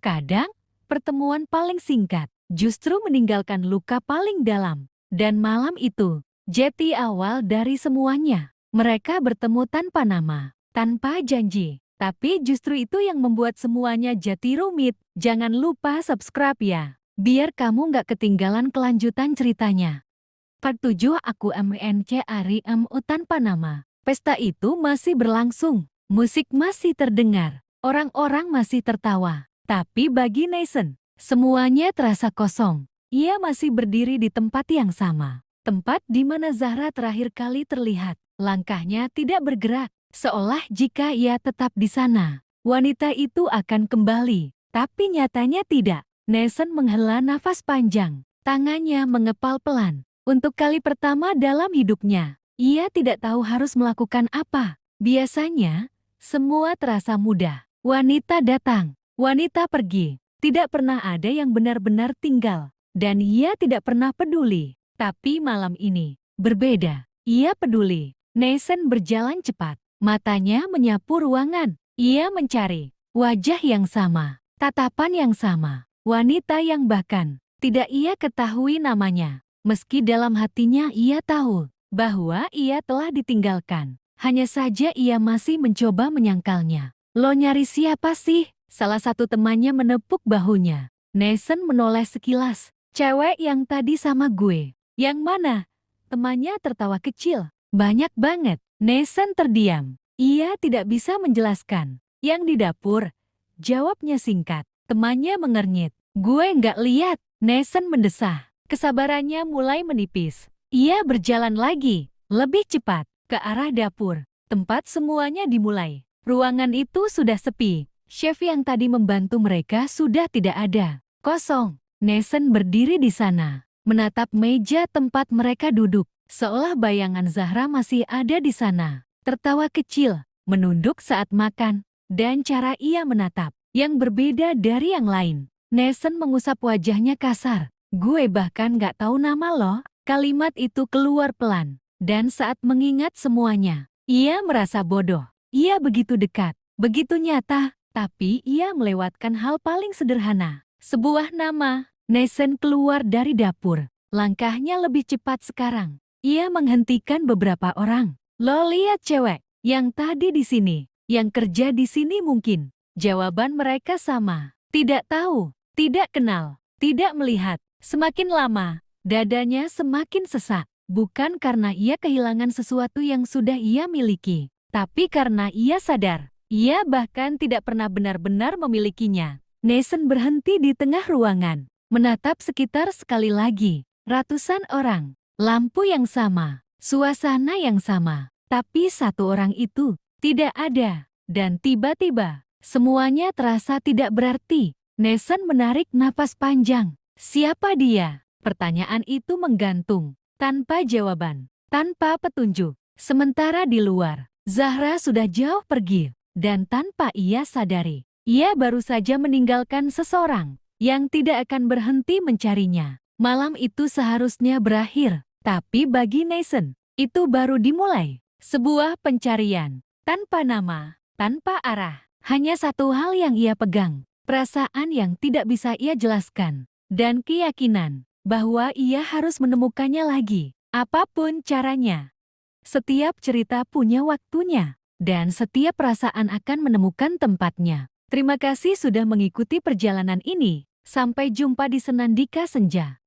Kadang, pertemuan paling singkat justru meninggalkan luka paling dalam. Dan malam itu, jati awal dari semuanya. Mereka bertemu tanpa nama, tanpa janji. Tapi justru itu yang membuat semuanya jadi rumit. Jangan lupa subscribe ya, biar kamu nggak ketinggalan kelanjutan ceritanya. Part 7 Aku MNC Ari MU tanpa nama. Pesta itu masih berlangsung. Musik masih terdengar. Orang-orang masih tertawa. Tapi bagi Nathan, semuanya terasa kosong. Ia masih berdiri di tempat yang sama. Tempat di mana Zahra terakhir kali terlihat. Langkahnya tidak bergerak, seolah jika ia tetap di sana, wanita itu akan kembali. Tapi nyatanya tidak. Nathan menghela nafas panjang. Tangannya mengepal pelan. Untuk kali pertama dalam hidupnya, ia tidak tahu harus melakukan apa. Biasanya, semua terasa mudah. Wanita datang, wanita pergi. Tidak pernah ada yang benar-benar tinggal. Dan ia tidak pernah peduli. Tapi malam ini, berbeda. Ia peduli. Nathan berjalan cepat. Matanya menyapu ruangan. Ia mencari wajah yang sama, tatapan yang sama. Wanita yang bahkan tidak ia ketahui namanya. Meski dalam hatinya ia tahu bahwa ia telah ditinggalkan. Hanya saja ia masih mencoba menyangkalnya. Lo nyari siapa sih? Salah satu temannya menepuk bahunya. Nathan menoleh sekilas. Cewek yang tadi sama gue. Yang mana? Temannya tertawa kecil. Banyak banget. Nathan terdiam. Ia tidak bisa menjelaskan. Yang di dapur. Jawabnya singkat. Temannya mengernyit. Gue nggak lihat. Nathan mendesah. Kesabarannya mulai menipis. Ia berjalan lagi, lebih cepat, ke arah dapur. Tempat semuanya dimulai. Ruangan itu sudah sepi. Chef yang tadi membantu mereka sudah tidak ada. Kosong. Nathan berdiri di sana, menatap meja tempat mereka duduk. Seolah bayangan Zahra masih ada di sana. Tertawa kecil, menunduk saat makan, dan cara ia menatap yang berbeda dari yang lain. Nathan mengusap wajahnya kasar. Gue bahkan gak tahu nama lo. Kalimat itu keluar pelan. Dan saat mengingat semuanya, ia merasa bodoh. Ia begitu dekat, begitu nyata, tapi ia melewatkan hal paling sederhana. Sebuah nama. Nathan keluar dari dapur. Langkahnya lebih cepat sekarang. Ia menghentikan beberapa orang. Lo lihat cewek yang tadi di sini, yang kerja di sini mungkin. Jawaban mereka sama. Tidak tahu, tidak kenal, tidak melihat. Semakin lama, dadanya semakin sesak. Bukan karena ia kehilangan sesuatu yang sudah ia miliki, tapi karena ia sadar, ia bahkan tidak pernah benar-benar memilikinya. Nathan berhenti di tengah ruangan, menatap sekitar sekali lagi. Ratusan orang, lampu yang sama, suasana yang sama, tapi satu orang itu tidak ada. Dan tiba-tiba, semuanya terasa tidak berarti. Nathan menarik napas panjang. Siapa dia? Pertanyaan itu menggantung, tanpa jawaban, tanpa petunjuk. Sementara di luar, Zahra sudah jauh pergi, dan tanpa ia sadari, ia baru saja meninggalkan seseorang yang tidak akan berhenti mencarinya. Malam itu seharusnya berakhir, tapi bagi Nathan, itu baru dimulai. Sebuah pencarian, tanpa nama, tanpa arah. Hanya satu hal yang ia pegang, perasaan yang tidak bisa ia jelaskan. Dan keyakinan bahwa ia harus menemukannya lagi, apapun caranya. Setiap cerita punya waktunya, dan setiap perasaan akan menemukan tempatnya. Terima kasih sudah mengikuti perjalanan ini. Sampai jumpa di Senandika Senja.